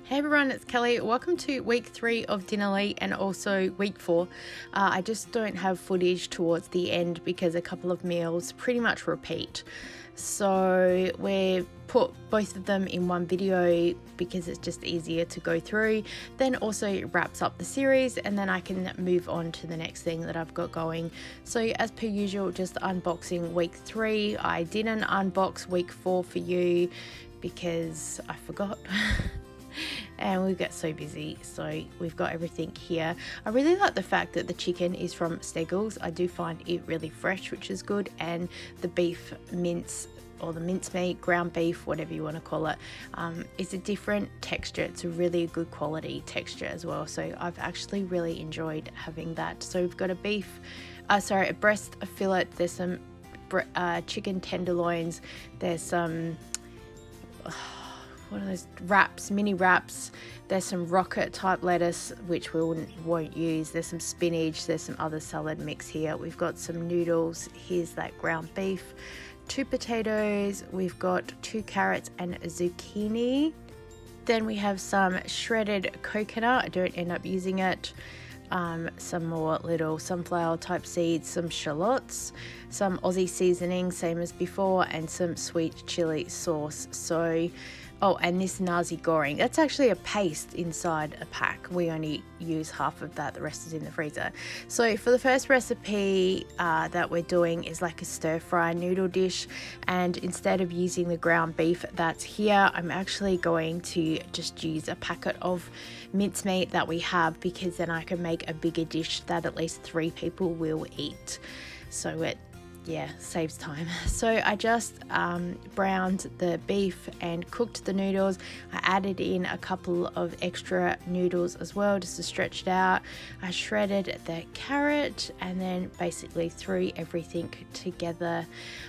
Hey everyone, it's Kelly. Welcome to week 3 of Dinnerly and also week 4. I just don't have footage towards the end because a couple of meals pretty much repeat. So we put both of them in one video because it's just easier to go through. Then also it wraps up the series and then I can move on to the next thing that I've got going. So as per usual, just unboxing week 3. I didn't unbox week 4 for you because I forgot. And we get so busy, so we've got everything here. I really like the fact that the chicken is from Steggles. I do find it really fresh, which is good, and the beef mince or the mincemeat, ground beef, whatever you want to call it, is a different texture. It's a really good quality texture as well, so I've actually really enjoyed having that. So we've got a breast, a fillet, there's some chicken tenderloins, there's some what are those wraps, mini wraps, there's some rocket type lettuce which we won't use, there's some spinach, there's some other salad mix here, we've got some noodles, here's that ground beef, 2 potatoes, we've got 2 carrots and a zucchini, then we have some shredded coconut, I don't end up using it, some more little sunflower type seeds, some shallots, some Aussie seasoning same as before, and some sweet chili sauce. So and this nasi goreng, that's actually a paste inside a pack. We only use half of that, the rest is in the freezer. So for the first recipe that we're doing is like a stir fry noodle dish, and instead of using the ground beef that's here, I'm actually going to just use a packet of mincemeat that we have, because then I can make a bigger dish that at least 3 people will eat. So it saves time. So I just browned the beef and cooked the noodles. I added in a couple of extra noodles as well just to stretch it out. I shredded the carrot and then basically threw everything together.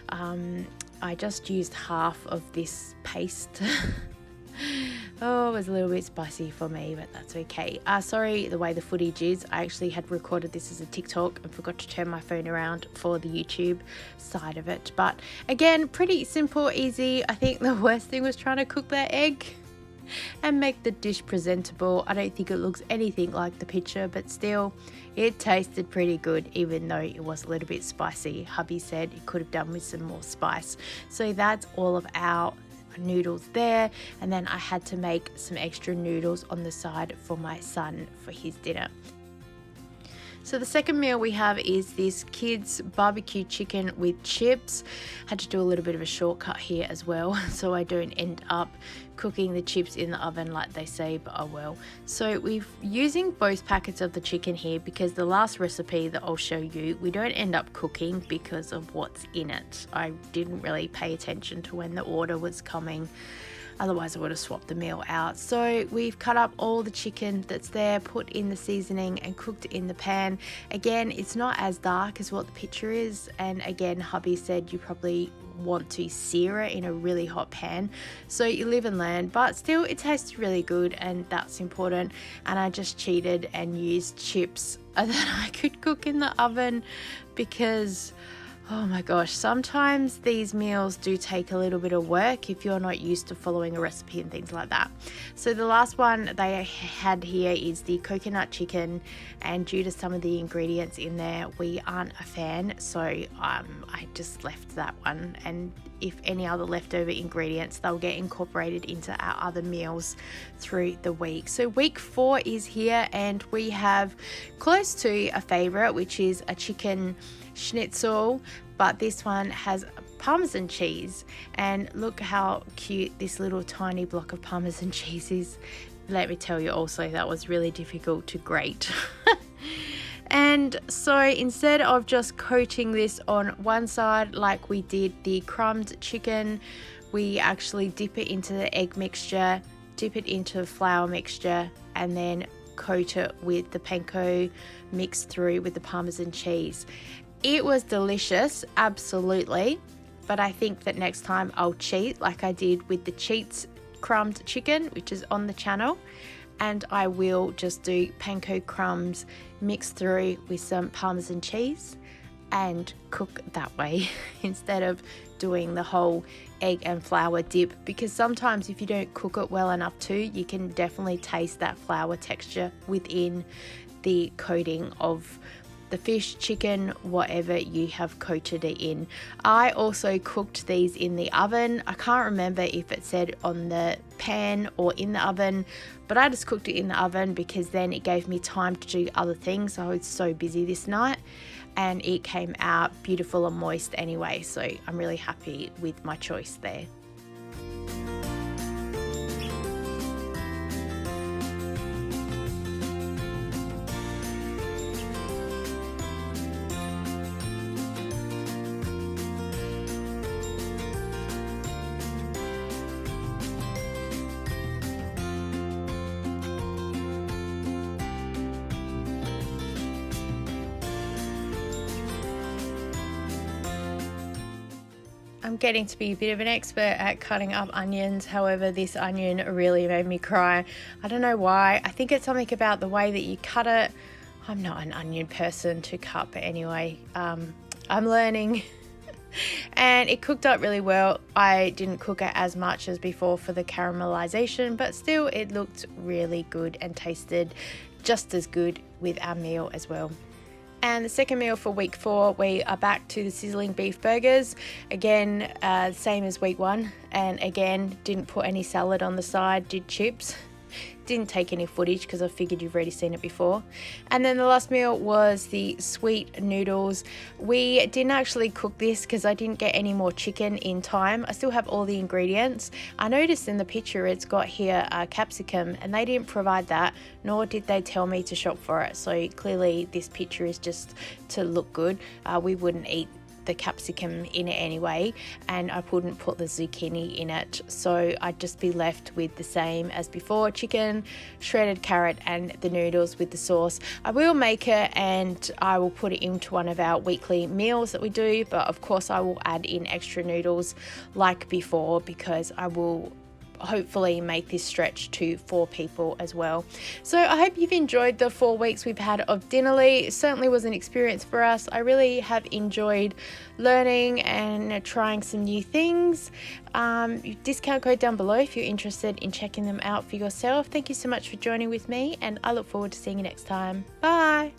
I just used half of this paste. Oh, it was a little bit spicy for me, but that's okay. Sorry the way the footage is. I actually had recorded this as a TikTok and forgot to turn my phone around for the YouTube side of it. But again, pretty simple, easy. I think the worst thing was trying to cook that egg and make the dish presentable. I don't think it looks anything like the picture, but still, it tasted pretty good, even though it was a little bit spicy. Hubby said it could have done with some more spice. So that's all of our noodles there, and then I had to make some extra noodles on the side for my son for his dinner. So the second meal we have is this kids BBQ chicken with chips. Had to do a little bit of a shortcut here as well, so I don't end up cooking the chips in the oven like they say, but I will. So we're using both packets of the chicken here because the last recipe that I'll show you, we don't end up cooking because of what's in it. I didn't really pay attention to when the order was coming. Otherwise I would have swapped the meal out. So we've cut up all the chicken that's there, put in the seasoning and cooked it in the pan. Again, it's not as dark as what the picture is. And again, hubby said you probably want to sear it in a really hot pan. So you live and learn, but still it tastes really good and that's important. And I just cheated and used chips that I could cook in the oven because oh my gosh, sometimes these meals do take a little bit of work if you're not used to following a recipe and things like that. So the last one they had here is the coconut chicken, and due to some of the ingredients in there, we aren't a fan, so I just left that one, and if any other leftover ingredients, they'll get incorporated into our other meals through the week. So week 4 is here, and we have close to a favorite, which is a chicken Schnitzel, but this one has Parmesan cheese, and look how cute this little tiny block of Parmesan cheese is. Let me tell you also, that was really difficult to grate. And so instead of just coating this on one side like we did the crumbed chicken, we actually dip it into the egg mixture, dip it into flour mixture, and then coat it with the panko mixed through with the Parmesan cheese. It was delicious, absolutely, but I think that next time I'll cheat like I did with the Cheats crumbed chicken, which is on the channel, and I will just do panko crumbs mixed through with some Parmesan cheese. and cook that way instead of doing the whole egg and flour dip, because sometimes if you don't cook it well enough too, you can definitely taste that flour texture within the coating of the fish, chicken, whatever you have coated it in. I also cooked these in the oven. I can't remember if it said on the pan or in the oven, but I just cooked it in the oven because then it gave me time to do other things. I was so busy this night, and it came out beautiful and moist anyway, so I'm really happy with my choice there. I'm getting to be a bit of an expert at cutting up onions. However, this onion really made me cry. I don't know why. I think it's something about the way that you cut it. I'm not an onion person to cut, but anyway, I'm learning. And it cooked up really well. I didn't cook it as much as before for the caramelization, but still it looked really good and tasted just as good with our meal as well. And the second meal for week 4, we are back to the sizzling beef burgers. Again, same as week 1. And again, didn't put any salad on the side, did chips. Didn't take any footage because I figured you've already seen it before. And then the last meal was the sweet noodles. We didn't actually cook this because I didn't get any more chicken in time. I still have all the ingredients. I noticed in the picture it's got here capsicum, and they didn't provide that, nor did they tell me to shop for it. So clearly this picture is just to look good. We wouldn't eat the capsicum in it anyway, and I wouldn't put the zucchini in it, so I'd just be left with the same as before: chicken, shredded carrot, and the noodles with the sauce. I will make it and I will put it into one of our weekly meals that we do, but of course I will add in extra noodles like before, because I will hopefully make this stretch to 4 people as well. So I hope you've enjoyed the 4 weeks we've had of Dinnerly. It certainly was an experience for us. I really have enjoyed learning and trying some new things. Discount code down below if you're interested in checking them out for yourself. Thank you so much for joining with me, and I look forward to seeing you next time. Bye.